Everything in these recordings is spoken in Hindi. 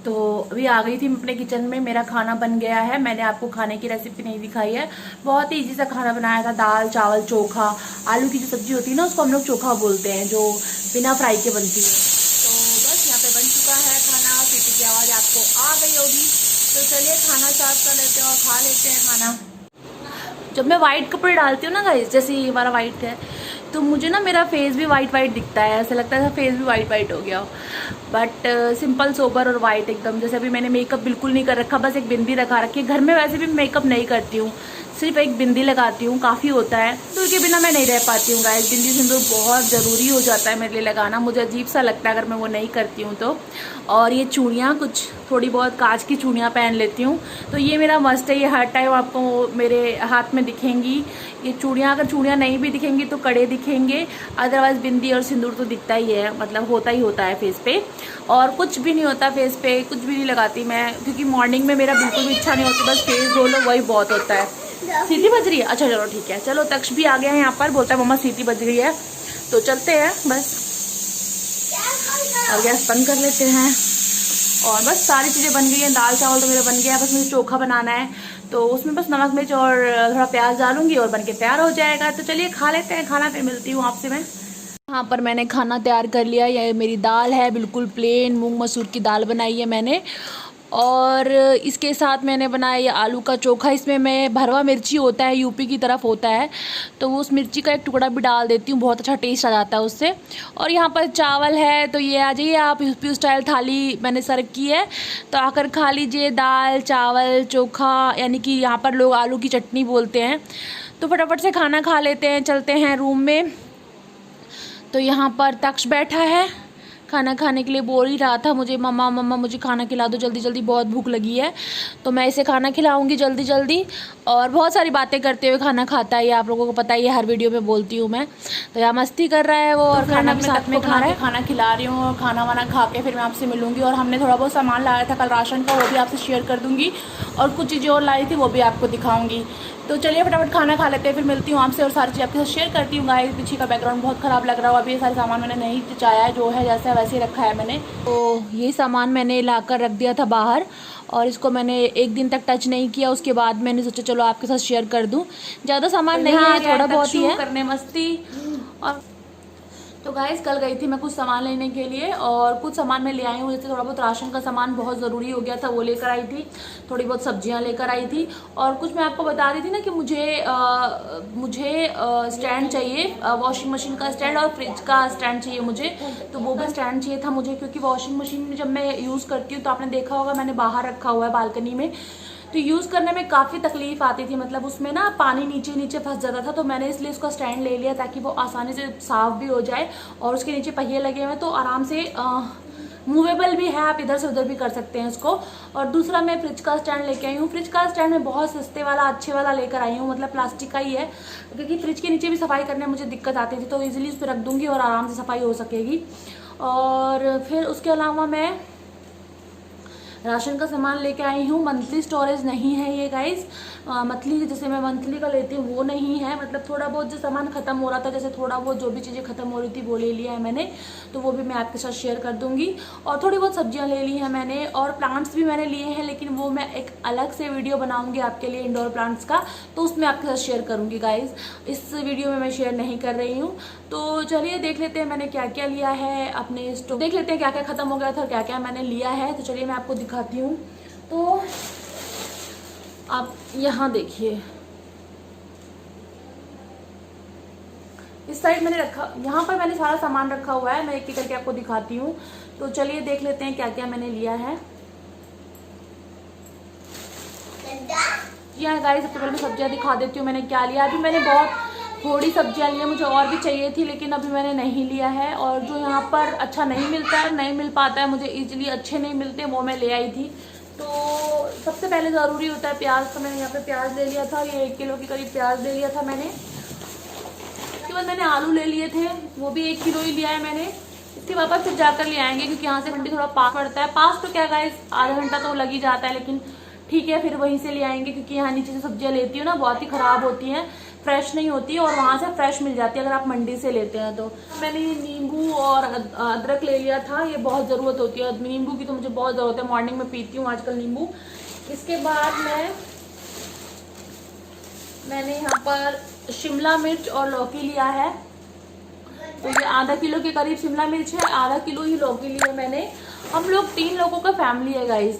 तो अभी आ गई थी मैं अपने किचन में, मेरा खाना बन गया है। मैंने आपको खाने की रेसिपी नहीं दिखाई है, बहुत ही इजी सा खाना बनाया था। दाल चावल चोखा, आलू की जो सब्जी होती है ना उसको हम लोग चोखा बोलते हैं, जो बिना फ्राई के बनती है। तो बस यहाँ पे बन चुका है खाना, सीटी की आवाज़ आपको आ गई होगी। तो चलिए खाना सर्व कर लेते हैं और खा लेते हैं खाना। जब मैं वाइट कपड़े डालती हूँ ना गाइस, जैसे हमारा वाइट है, तो मुझे ना मेरा फेस भी वाइट वाइट दिखता है, ऐसा लगता है फेस भी वाइट वाइट हो गया हो। बट सिंपल सोबर और वाइट एकदम। जैसे अभी मैंने मेकअप बिल्कुल नहीं कर रखा, बस एक बिंदी लगा रखी है। घर में वैसे भी मेकअप नहीं करती हूँ, सिर्फ एक बिंदी लगाती हूँ, काफ़ी होता है। सिंदूर के बिना मैं नहीं रह पाती हूँ गाइस, बिंदी सिंदूर बहुत ज़रूरी हो जाता है मेरे लिए लगाना, मुझे अजीब सा लगता है अगर मैं वो नहीं करती हूँ तो। और ये चूड़ियाँ कुछ थोड़ी बहुत कांच की चूड़ियाँ पहन लेती हूँ, तो ये मेरा मस्ट है। ये हर टाइम आपको मेरे हाथ में दिखेंगी ये चूड़ियाँ। अगर चूड़ियाँ नहीं भी दिखेंगी तो कड़े दिखेंगे, अदरवाइज बिंदी और सिंदूर तो दिखता ही है, मतलब होता ही होता है फेस पे। और कुछ भी नहीं होता फेस पे, कुछ भी नहीं लगाती मैं, क्योंकि मॉर्निंग में मेरा बिल्कुल भी इच्छा नहीं होती, बस फेस धो लो वही बहुत होता है। सीटी बज रही है, अच्छा चलो ठीक है। चलो तक्ष भी आ गया है यहाँ पर, बोलता है मम्मा सीटी बज रही है, तो चलते हैं बस। और गैस बंद कर लेते हैं। और बस सारी चीज़ें बन गई हैं, दाल चावल तो मेरा बन गया है, बस मुझे चोखा बनाना है, तो उसमें बस नमक मिर्च और थोड़ा प्याज डालूंगी और बनके तैयार हो जाएगा। तो चलिए खा लेते हैं खाना, फिर मिलती हूँ आपसे मैं। यहाँ पर मैंने खाना तैयार कर लिया। ये मेरी दाल है, बिल्कुल प्लेन मूंग मसूर की दाल बनाई है मैंने, और इसके साथ मैंने बनाया ये आलू का चोखा। इसमें मैं भरवा मिर्ची होता है, यूपी की तरफ होता है, तो वो उस मिर्ची का एक टुकड़ा भी डाल देती हूँ, बहुत अच्छा टेस्ट आ जाता है उससे। और यहाँ पर चावल है, तो ये आ जाइए आप, यूपी स्टाइल थाली मैंने सर्व की है, तो आकर खा लीजिए। दाल चावल चोखा, यानी कि यहाँ पर लोग आलू की चटनी बोलते हैं। तो फटाफट से खाना खा लेते हैं, चलते हैं रूम में। तो यहाँ पर तक्ष बैठा है, खाना खाने के लिए बोल ही रहा था मुझे, मम्मा मम्मा मुझे खाना खिला दो जल्दी जल्दी, बहुत भूख लगी है। तो मैं इसे खाना खिलाऊंगी जल्दी जल्दी, और बहुत सारी बातें करते हुए खाना खाता है, ये आप लोगों को पता ही है, हर वीडियो में बोलती हूँ मैं। तो यहाँ मस्ती कर रहा है वो, और खाना भी साथ में खा रहा है। खाना खिला रही हूँ, और खाना वाना खा के फिर मैं आपसे मिलूंगी। और हमने थोड़ा बहुत सामान लाया था कल राशन का, वो भी आपसे शेयर कर दूँगी, और कुछ चीज़ें और लाई थी वो भी आपको दिखाऊँगी। तो चलिए फटाफट खाना खा लेते हैं, फिर मिलती हूँ आपसे और सारी चीज़ आपके साथ शेयर करती हूँ। गाइस पीछे का बैकग्राउंड बहुत ख़राब लग रहा हो, अभी ये सारे सामान मैंने नहीं जचाया है, जो है जैसा वैसे ही रखा है मैंने। तो ये सामान मैंने लाकर रख दिया था बाहर, और इसको मैंने एक दिन तक टच नहीं किया। उसके बाद मैंने सोचा चलो आपके साथ शेयर कर दूँ। ज़्यादा सामान नहीं है, थोड़ा बहुत ही है, करने मस्ती। और तो गाइस कल गई थी मैं कुछ सामान लेने के लिए, और कुछ सामान मैं ले आई हूँ, जैसे थोड़ा बहुत राशन का सामान बहुत ज़रूरी हो गया था वो लेकर आई थी, थोड़ी बहुत सब्जियाँ लेकर आई थी। और कुछ मैं आपको बता रही थी ना कि मुझे स्टैंड चाहिए, वॉशिंग मशीन का स्टैंड और फ्रिज का स्टैंड चाहिए मुझे, तो वो भी स्टैंड चाहिए था मुझे, क्योंकि वॉशिंग मशीन जब मैं यूज़ करती हूँ तो आपने देखा होगा मैंने बाहर रखा हुआ है बालकनी में, तो यूज़ करने में काफ़ी तकलीफ आती थी, मतलब उसमें ना पानी नीचे नीचे फंस जाता था। तो मैंने इसलिए उसका स्टैंड ले लिया ताकि वो आसानी से साफ़ भी हो जाए, और उसके नीचे पहिए लगे हुए तो आराम से मूवेबल भी है, आप इधर से उधर भी कर सकते हैं इसको। और दूसरा मैं फ्रिज का स्टैंड लेके आई हूँ। फ्रिज का स्टैंड मैं बहुत सस्ते वाला अच्छे वाला लेकर आई हूँ, मतलब प्लास्टिक का ही है, क्योंकि फ्रिज के नीचे भी सफाई करने में मुझे दिक्कत आती थी, तो ईजिली उस पर रख दूँगी और आराम से सफाई हो सकेगी। और फिर उसके अलावा मैं राशन का सामान लेके आई हूँ। मंथली स्टोरेज नहीं है ये गाइस, मंथली जैसे मैं मंथली का लेती हूँ वो नहीं है, मतलब थोड़ा बहुत जो सामान खत्म हो रहा था, जैसे थोड़ा बहुत जो भी चीज़ें खत्म हो रही थी वो ले लिया है मैंने, तो वो भी मैं आपके साथ शेयर कर दूंगी। और थोड़ी बहुत सब्जियाँ ले ली हैं मैंने, और प्लांट्स भी मैंने लिए हैं, लेकिन वो मैं एक अलग से वीडियो बनाऊंगी आपके लिए इंडोर प्लांट्स का, तो उसमें आपके साथ शेयर करूँगी गाइज, इस वीडियो में मैं शेयर नहीं कर रही हूँ। तो चलिए देख लेते हैं मैंने क्या क्या लिया है अपने स्टोर, देख लेते हैं क्या क्या खत्म हो गया था और क्या क्या मैंने लिया है। तो चलिए मैं आपको दिखाती हूँ। तो आप यहाँ देखिए, इस साइड मैंने रखा, यहाँ पर मैंने सारा सामान रखा हुआ है, मैं एक एक करके आपको दिखाती हूँ। तो चलिए देख लेते हैं क्या क्या मैंने लिया है। यहाँ गाइस सबसे पहले मैं सब्जियाँ दिखा देती हूँ मैंने क्या लिया। अभी मैंने बहुत थोड़ी सब्जियाँ ली है, मुझे और भी चाहिए थी, लेकिन अभी मैंने नहीं लिया है। और जो यहाँ पर अच्छा नहीं मिलता है, नहीं मिल पाता है, मुझे इजीली अच्छे नहीं मिलते, वो मैं ले आई थी। तो सबसे पहले ज़रूरी होता है प्याज, तो मैंने यहाँ पे प्याज ले लिया था, ये 1 किलो के करीब प्याज ले लिया था मैंने। उसके बाद मैंने आलू ले लिए थे, वो भी 1 किलो ही लिया है मैंने। इसके वापस फिर जाकर ले आएंगे, क्योंकि यहाँ से मंडी थोड़ा पास पड़ता है, पास तो क्या गाइस आधा घंटा तो लग ही जाता है, लेकिन ठीक है फिर वहीं से ले आएंगे, क्योंकि यहाँ नीचे से सब्जियाँ लेती हूँ ना बहुत ही ख़राब होती हैं, फ्रेश नहीं होती है और वहाँ से फ्रेश मिल जाती है अगर आप मंडी से लेते हैं तो। मैंने ये नींबू और अदरक ले लिया था, ये बहुत ज़रूरत होती है नींबू की, तो मुझे बहुत ज़रूरत है, मॉर्निंग में पीती हूँ आजकल नींबू। इसके बाद मैंने यहाँ पर शिमला मिर्च और लौकी लिया है, तो ये आधा किलो के करीब शिमला मिर्च है, आधा किलो ही लौकी ली है मैंने। हम लोग 3 लोगों का फैमिली है गाइस,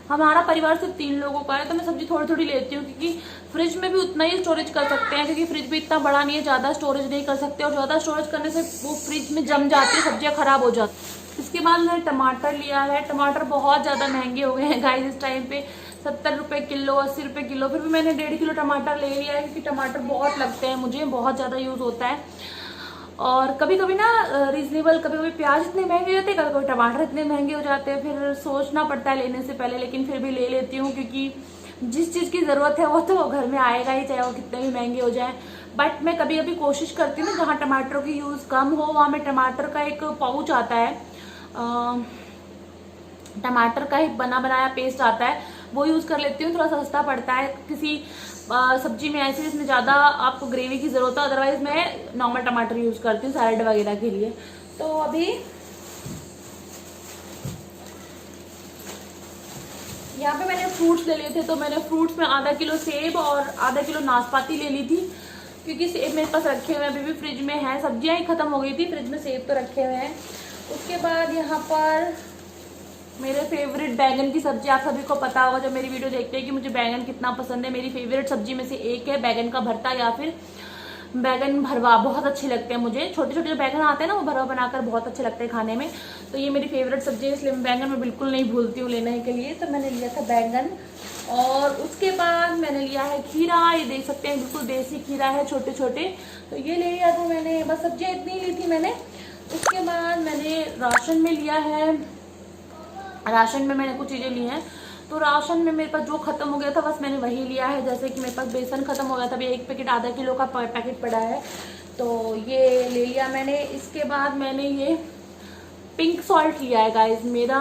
हमारा परिवार सिर्फ 3 लोगों का है, तो मैं सब्जी थोड़ी थोड़ी लेती हूँ क्योंकि फ्रिज में भी उतना ही स्टोरेज कर सकते हैं, क्योंकि फ्रिज भी इतना बड़ा नहीं है, ज़्यादा स्टोरेज नहीं कर सकते और ज़्यादा स्टोरेज करने से वो फ्रिज में जम जाती है, सब्जियाँ खराब हो जाती। इसके बाद मैंने टमाटर लिया है, टमाटर बहुत ज़्यादा महंगे हो गए हैं गाइस इस टाइम पे, 70 रुपये किलो, 80 रुपये किलो, फिर भी मैंने 1.5 किलो टमाटर ले लिया है क्योंकि टमाटर बहुत लगते हैं मुझे, बहुत ज़्यादा यूज़ होता है। और कभी कभी ना रीजनेबल, कभी कभी प्याज इतने महंगे हो जाते हैं, कभी कभी टमाटर इतने महंगे हो जाते हैं, फिर सोचना पड़ता है लेने से पहले, लेकिन फिर भी ले लेती हूँ क्योंकि जिस चीज़ की ज़रूरत है वो तो घर में आएगा ही, चाहे वो कितने भी महंगे हो जाए। बट मैं कभी कभी कोशिश करती हूँ ना जहाँ टमाटरों की यूज़ कम हो वहाँ में टमाटर का एक पाउच आता है, टमाटर का ही बना बनाया पेस्ट आता है, वो यूज़ कर लेती हूँ, थोड़ा सस्ता पड़ता है किसी सब्जी में ऐसे जिसमें ज़्यादा आपको ग्रेवी की ज़रूरत है, अदरवाइज मैं नॉर्मल टमाटर यूज़ करती हूँ सैलड वगैरह के लिए। तो अभी यहाँ पे मैंने फ्रूट्स ले लिए थे, तो मैंने फ्रूट्स में आधा किलो सेब और आधा किलो नाशपाती ले ली थी क्योंकि सेब मेरे पास रखे हुए हैं, अभी भी फ्रिज में है, सब्जियाँ ही खत्म हो गई थी, फ्रिज में सेब तो रखे हुए हैं। उसके बाद यहाँ पर मेरे फेवरेट बैंगन की सब्जी, आप सभी को पता होगा जब मेरी वीडियो देखते हैं कि मुझे बैंगन कितना पसंद है, मेरी फेवरेट सब्जी में से एक है बैंगन का भरता या फिर बैंगन भरवा, बहुत अच्छे लगते हैं मुझे, छोटे छोटे जो बैंगन आते हैं ना वो भरवा बनाकर बहुत अच्छे लगते हैं खाने में, तो ये मेरी फेवरेट सब्जी है, इसलिए मैं बैंगन में बिल्कुल नहीं भूलती हूँ लेने के लिए। तो मैंने लिया था बैंगन और उसके बाद मैंने लिया है खीरा, ये देख सकते हैं बिल्कुल देसी खीरा है, छोटे छोटे, तो ये ले लिया था मैंने, बस सब्जियाँ इतनी ली थी मैंने। उसके बाद मैंने राशन में लिया है, राशन में मैंने कुछ चीज़ें ली हैं, तो राशन में मेरे पास जो खत्म हो गया था बस मैंने वही लिया है, जैसे कि मेरे पास बेसन खत्म हो गया था, अभी 1 पैकेट आधा किलो का पैकेट पड़ा है, तो ये ले लिया मैंने। इसके बाद मैंने ये पिंक सॉल्ट लिया है गाइस, मेरा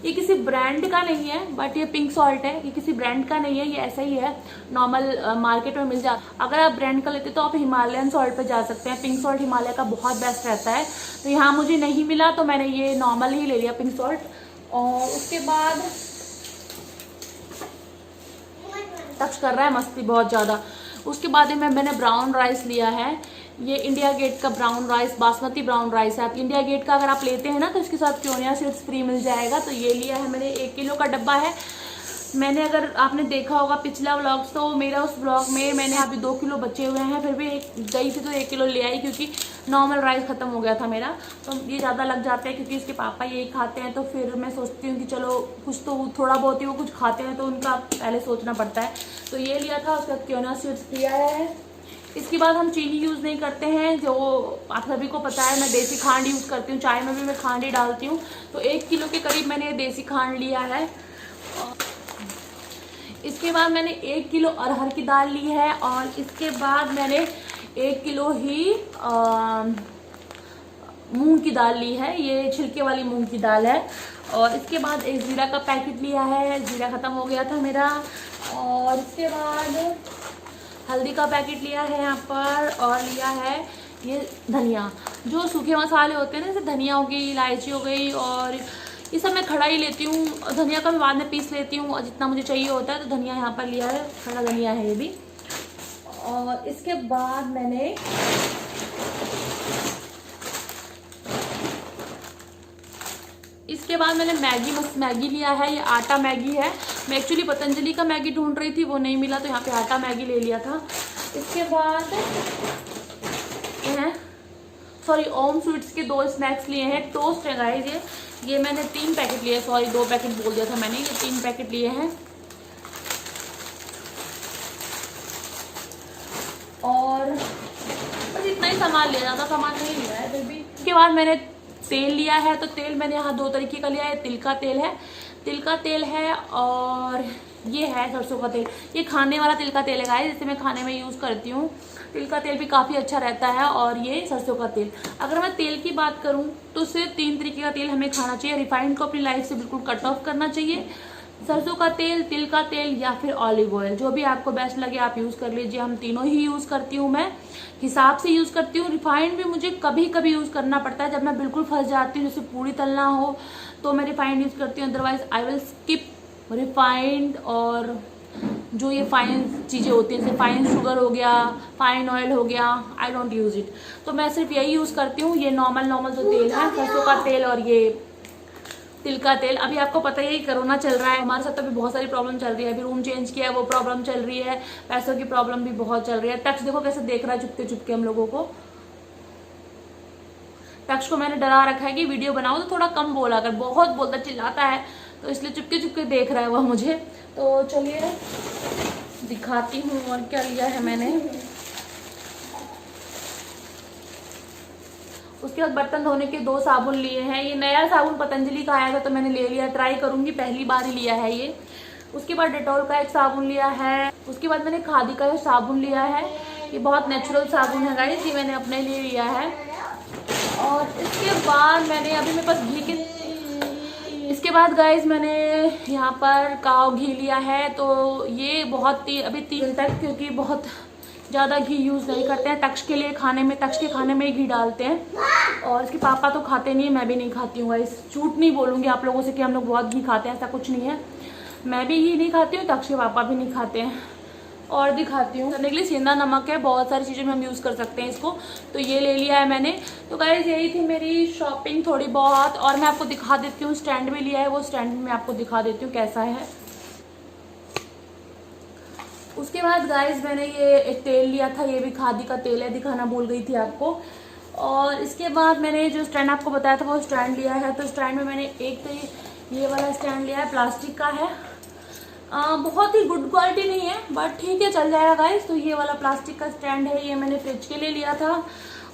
ये किसी ब्रांड का नहीं है, बट ये पिंक सॉल्ट है, ये किसी ब्रांड का नहीं है, ये ऐसा ही है, नॉर्मल मार्केट में मिल जाता। अगर आप ब्रांड का लेते तो आप हिमालयन सॉल्ट पे जा सकते हैं, पिंक सॉल्ट हिमालय का बहुत बेस्ट रहता है, तो यहाँ मुझे नहीं मिला तो मैंने ये नॉर्मल ही ले लिया पिंक सॉल्ट। और उसके बाद टच कर रहा है मस्ती बहुत ज़्यादा। उसके बाद में मैंने ब्राउन राइस लिया है, ये इंडिया गेट का brown rice, basmati brown rice है, आप इंडिया गेट का अगर आप लेते हैं ना तो इसके साथ क्योनिया सीड्स फ्री मिल जाएगा, तो ये लिया है मैंने, 1 किलो का डब्बा है। मैंने, अगर आपने देखा होगा पिछला व्लॉग, तो मेरा उस व्लॉग में मैंने अभी 2 किलो बचे हुए हैं, फिर भी गई थी तो 1 किलो ले आई क्योंकि नॉर्मल राइस ख़त्म हो गया था मेरा, तो ये ज़्यादा लग जाते हैं क्योंकि इसके पापा यही खाते हैं, तो फिर मैं सोचती हूँ कि चलो कुछ तो थोड़ा बहुत ही वो कुछ खाते हैं तो उनका पहले सोचना पड़ता है, तो ये लिया था। उसके बाद क्योनिया सीड्स फ्री आया है। इसके बाद हम चीनी यूज़ नहीं करते हैं, जो आप सभी को पता है, मैं देसी खांड यूज़ करती हूँ, चाय में भी मैं खांड ही डालती हूँ, तो 1 किलो के करीब मैंने देसी खांड लिया है। इसके बाद मैंने 1 किलो अरहर की दाल ली है और इसके बाद मैंने 1 किलो ही मूंग की दाल ली है, ये छिलके वाली मूंग की दाल है। और इसके बाद एक जीरा का पैकेट लिया है, जीरा ख़त्म हो गया था मेरा। और इसके बाद हल्दी का पैकेट लिया है यहाँ पर, और लिया है ये धनिया, जो सूखे मसाले होते हैं ना, जैसे धनिया हो गई, इलायची हो गई, और ये सब मैं खड़ा ही लेती हूँ, धनिया का भी बाद में पीस लेती हूँ जितना मुझे चाहिए होता है, तो धनिया यहाँ पर लिया है, खड़ा धनिया है ये भी। और इसके बाद मैंने मैगी लिया है, ये आटा मैगी है, मैं एक्चुअली पतंजलि का मैगी ढूंढ रही थी, वो नहीं मिला तो यहाँ पे आटा मैगी ले लिया था। इसके बाद ओम स्वीट्स के 2 स्नैक्स लिए हैं, टोस्ट है गाइस, ये मैंने 3 पैकेट लिए, 2 पैकेट बोल दिया था मैंने, ये 3 पैकेट लिए हैं। और बस इतना ही सामान लिया, ज़्यादा सामान नहीं लिया है फिर भी। इसके बाद मैंने तेल लिया है, तो तेल मैंने यहाँ 2 तरीके का लिया है, तिल का तेल है और ये है सरसों का तेल, ये खाने वाला तिल का तेल है गाइस, जिसे मैं खाने में यूज़ करती हूँ। तिल का तेल भी काफ़ी अच्छा रहता है। और ये सरसों का तेल, अगर मैं तेल की बात करूँ तो सिर्फ 3 तरीके का तेल हमें खाना चाहिए। रिफाइंड को अपनी लाइफ से बिल्कुल कट ऑफ करना चाहिए, सरसों का तेल, तिल का तेल या फिर ऑलिव ऑयल, जो भी आपको बेस्ट लगे आप यूज़ कर लीजिए। हम तीनों ही यूज़ करती हूँ, मैं हिसाब से यूज़ करती हूँ। रिफाइंड भी मुझे कभी कभी यूज़ करना पड़ता है, जब मैं बिल्कुल फंस जाती हूँ, जैसे पूरी तलना हो तो मैं रिफाइंड यूज़ करती हूँ, otherwise I will skip refined. और जो ये फाइन चीज़ें होती हैं, जैसे फाइन शुगर हो गया, फाइन ऑयल हो गया, आई डोंट यूज़ इट। तो मैं सिर्फ यही यूज़ करती हूँ, ये नॉर्मल जो तेल है, सरसों का तेल और ये तिल का तेल। अभी आपको पता ही है कोरोना चल रहा है, हमारे साथ तो अभी बहुत सारी प्रॉब्लम चल रही है। अभी रूम चेंज किया है, वो प्रॉब्लम चल रही है, पैसों की प्रॉब्लम भी बहुत चल रही है। टक्स देखो कैसे देख रहा है चुपके चुपके हम लोगों को। टक्स को मैंने डरा रखा है कि वीडियो बनाओ तो थोड़ा कम बोला कर, बहुत बोलता चिल्लाता है, तो इसलिए चुपके चुपके देख रहा है वह मुझे। तो चलिए दिखाती हूँ और क्या लिया है मैंने। उसके बाद बर्तन धोने के 2 साबुन लिए हैं। ये नया साबुन पतंजलि का आया था तो मैंने ले लिया, ट्राई करूंगी, पहली बार ही लिया है ये। उसके बाद डेटॉल का एक साबुन लिया है। उसके बाद मैंने खादी का साबुन लिया है, ये बहुत नेचुरल साबुन है गाइस, ये मैंने अपने लिए लिया है। और इसके बाद मैंने अभी मेरे पास घी के, इसके बाद गाइस मैंने यहाँ पर काव घी लिया है। तो ये बहुत ही अभी 3 दिन तक, क्योंकि बहुत ज़्यादा घी यूज़ नहीं करते हैं। तक्ष के लिए खाने में, तक्ष के खाने में ही घी डालते हैं। और इसके पापा तो खाते नहीं है, मैं भी नहीं खाती हूँ गाइस। झूठ नहीं बोलूँगी आप लोगों से कि हम लोग बहुत घी खाते हैं, ऐसा कुछ नहीं है। मैं भी घी नहीं खाती हूँ, तक्ष के पापा भी नहीं खाते हैं। और दिखाती हूँ करने के लिए, सेंधा नमक है, बहुत सारी चीज़ों में हम यूज़ कर सकते हैं इसको। तो ये ले लिया है मैंने। तो गाइस यही थी मेरी शॉपिंग थोड़ी बहुत। और मैं आपको दिखा देती हूँ, स्टैंड भी लिया है, वो स्टैंड भी मैं आपको दिखा देती हूँ कैसा है। उसके बाद गाइस मैंने ये एक तेल लिया था, ये भी खादी का तेल है, दिखाना भूल गई थी आपको। और इसके बाद मैंने जो स्टैंड आपको बताया था वो स्टैंड लिया है। तो स्टैंड में मैंने एक तो ये वाला स्टैंड लिया है, प्लास्टिक का है। बहुत ही गुड क्वालिटी नहीं है बट ठीक है, चल जाएगा गाइस। तो ये वाला प्लास्टिक का स्टैंड है, ये मैंने फ्रिज के लिए लिया था।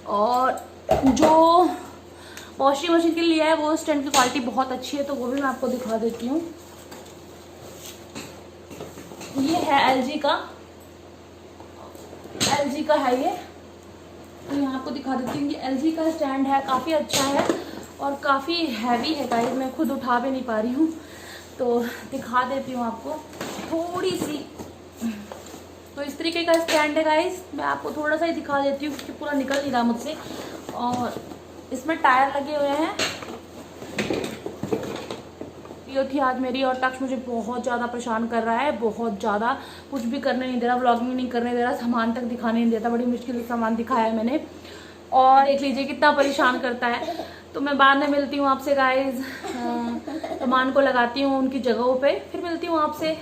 और जो वॉशिंग मशीन के लिए लिया है वो स्टैंड की क्वालिटी बहुत अच्छी है, तो वो भी मैं आपको दिखा देती हूँ। ये है LG का है ये। तो यहाँ आपको दिखा देती हूँ, ये LG का स्टैंड है, काफ़ी अच्छा है और काफ़ी हैवी है गाइस, मैं खुद उठा भी नहीं पा रही हूँ। तो दिखा देती हूँ आपको थोड़ी सी। तो इस तरीके का स्टैंड है गाइस, मैं आपको थोड़ा सा ही दिखा देती हूँ क्योंकि पूरा निकल नहीं रहा मुझसे। और इसमें टायर लगे हुए हैं। ये थी आज मेरी, और तक्ष मुझे बहुत ज़्यादा परेशान कर रहा है, बहुत ज़्यादा, कुछ भी करने नहीं दे रहा, व्लॉगिंग नहीं करने दे रहा, सामान तक दिखाने नहीं देता। बड़ी मुश्किल से सामान दिखाया है मैंने, और देख लीजिए कितना परेशान करता है। तो मैं बाद में मिलती हूँ आपसे गाइज, सामान को लगाती हूँ उनकी जगहों पे, फिर मिलती हूँ आपसे।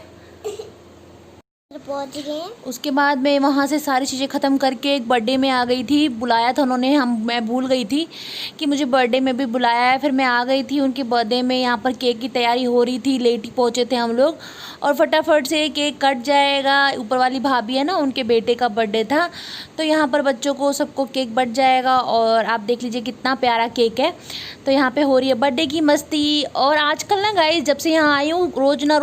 पहुंच गए। उसके बाद मैं वहाँ से सारी चीज़ें ख़त्म करके एक बर्थडे में आ गई थी, बुलाया था उन्होंने, मैं भूल गई थी कि मुझे बर्थडे में भी बुलाया है। फिर मैं आ गई थी उनके बर्थडे में, यहाँ पर केक की तैयारी हो रही थी, लेट ही पहुँचे थे हम लोग, और फटाफट से केक कट जाएगा। ऊपर वाली भाभी है ना, उनके बेटे का बर्थडे था, तो यहाँ पर बच्चों को सबको केक बट जाएगा। और आप देख लीजिए कितना प्यारा केक है। तो यहाँ पे हो रही है बर्थडे की मस्ती। और आजकल ना गाइस, जब से यहाँ आई हूँ, रोज़ ना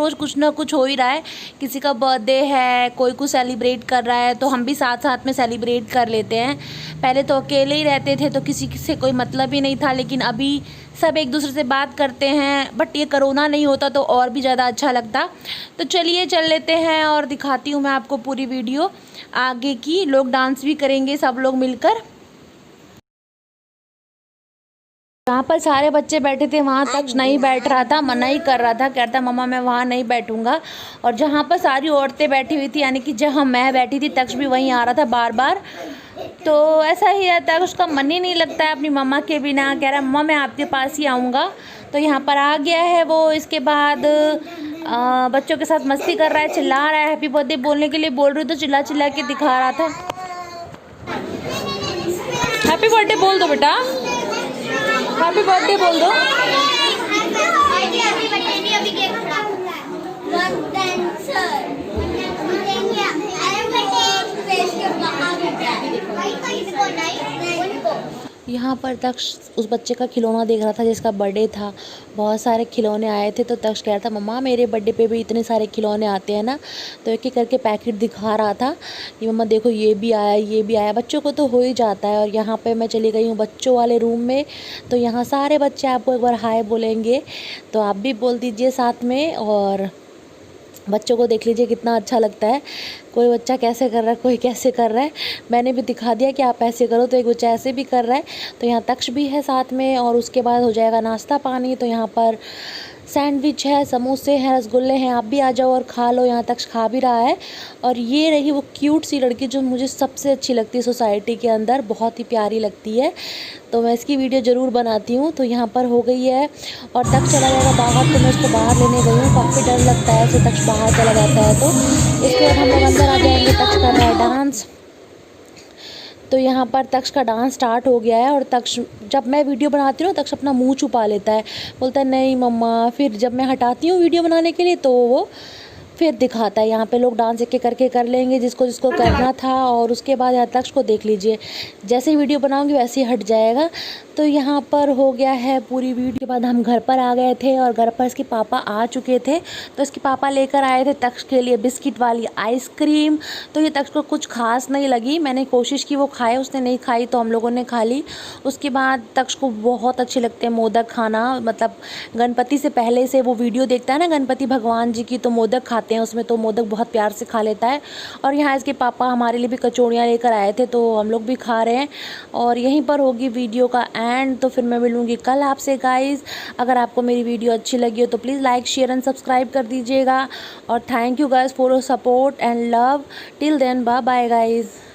कुछ हो ही रहा है। किसी का बर्थडे है, कोई कुछ सेलिब्रेट कर रहा है, तो हम भी साथ साथ में सेलिब्रेट कर लेते हैं। पहले तो अकेले ही रहते थे तो किसी से कोई मतलब ही नहीं था, लेकिन अभी सब एक दूसरे से बात करते हैं। बट ये कोरोना नहीं होता तो और भी ज़्यादा अच्छा लगता। तो चलिए चल लेते हैं और दिखाती हूँ मैं आपको पूरी वीडियो आगे की। लोग डांस भी करेंगे सब लोग मिलकर। जहाँ पर सारे बच्चे बैठे थे वहाँ तक नहीं बैठ रहा था, मना ही कर रहा था, कहता मम्मा मैं वहाँ नहीं बैठूंगा। और जहाँ पर सारी औरतें बैठी हुई थी, यानी कि जहाँ मैं बैठी थी, तक्ष भी वहीं आ रहा था बार बार। तो ऐसा ही रहता है, उसका मन ही नहीं लगता है अपनी मम्मा के बिना। कह रहा मम्मा मैं आपके पास ही आऊँगा। तो यहाँ पर आ गया है वो। इसके बाद बच्चों के साथ मस्ती कर रहा है, चिल्ला रहा है। हैप्पी बर्थडे बोलने के लिए बोल रही तो चिल्ला चिल्ला के दिखा रहा था। हैप्पी बर्थडे बोल दो बेटा, हैप्पी बर्थडे बोल दो। यहाँ पर तक्ष उस बच्चे का खिलौना देख रहा था जिसका बर्थडे था। बहुत सारे खिलौने आए थे, तो तक्ष कह रहा था मम्मा मेरे बर्थडे पे भी इतने सारे खिलौने आते हैं ना। तो एक एक करके पैकेट दिखा रहा था कि मम्मा देखो ये भी आया, ये भी आया। बच्चों को तो हो ही जाता है। और यहाँ पे मैं चली गई हूँ बच्चों वाले रूम में। तो यहाँ सारे बच्चे आपको एक बार हाय बोलेंगे, तो आप भी बोल दीजिए साथ में। और बच्चों को देख लीजिए कितना अच्छा लगता है, कोई बच्चा कैसे कर रहा है, कोई कैसे कर रहा है। मैंने भी दिखा दिया कि आप ऐसे करो, तो एक बच्चा ऐसे भी कर रहा है। तो यहाँ तक्ष भी है साथ में, और उसके बाद हो जाएगा नाश्ता पानी। तो यहाँ पर सैंडविच है, समोसे हैं, रसगुल्ले हैं, आप भी आ जाओ और खा लो। यहाँ तक खा भी रहा है। और ये रही वो क्यूट सी लड़की जो मुझे सबसे अच्छी लगती है सोसाइटी के अंदर, बहुत ही प्यारी लगती है। तो मैं इसकी वीडियो ज़रूर बनाती हूँ। तो यहाँ पर हो गई है और तक्ष चला जाएगा बाहर, तो मैं उसको बाहर लेने गई हूँ। काफ़ी डर लगता है ऐसे तक्ष बाहर चला जाता है तो। इसके बाद हम लोग अंदर आ जाएंगे। तक्ष कर रहा है डांस। तो यहाँ पर तक्ष का डांस स्टार्ट हो गया है। और तक्ष, जब मैं वीडियो बनाती हूँ तक्ष अपना मुंह छुपा लेता है, बोलता है नहीं मम्मा। फिर जब मैं हटाती हूँ वीडियो बनाने के लिए तो वो फिर दिखाता है। यहाँ पे लोग डांस एक एक करके कर लेंगे जिसको जिसको करना था। और उसके बाद यहाँ तक्ष को देख लीजिए, जैसे ही वीडियो बनाऊंगी वैसे ही हट जाएगा। तो यहाँ पर हो गया है पूरी वीडियो के बाद हम घर पर आ गए थे, और घर पर इसके पापा आ चुके थे। तो इसके पापा लेकर आए थे तक्ष के लिए बिस्किट वाली आइसक्रीम। तो ये तक्ष को कुछ खास नहीं लगी, मैंने कोशिश की वो खाए, उसने नहीं खाई तो हम लोगों ने खा ली। उसके बाद तक्ष को बहुत अच्छे लगते हैं मोदक खाना, मतलब गणपति से पहले से वो वीडियो देखता है ना गणपति भगवान जी की, तो मोदक खाते हैं उसमें, तो मोदक बहुत प्यार से खा लेता है। और यहाँ इसके पापा हमारे लिए भी कचौड़ियाँ लेकर आए थे, तो हम लोग भी खा रहे हैं। और यहीं पर होगी वीडियो का एंड। तो फिर मैं मिलूँगी कल आपसे गाइज़। अगर आपको मेरी वीडियो अच्छी लगी हो तो please like share and subscribe कर दीजिएगा। और thank you guys for your support and love. Till then bye bye guys.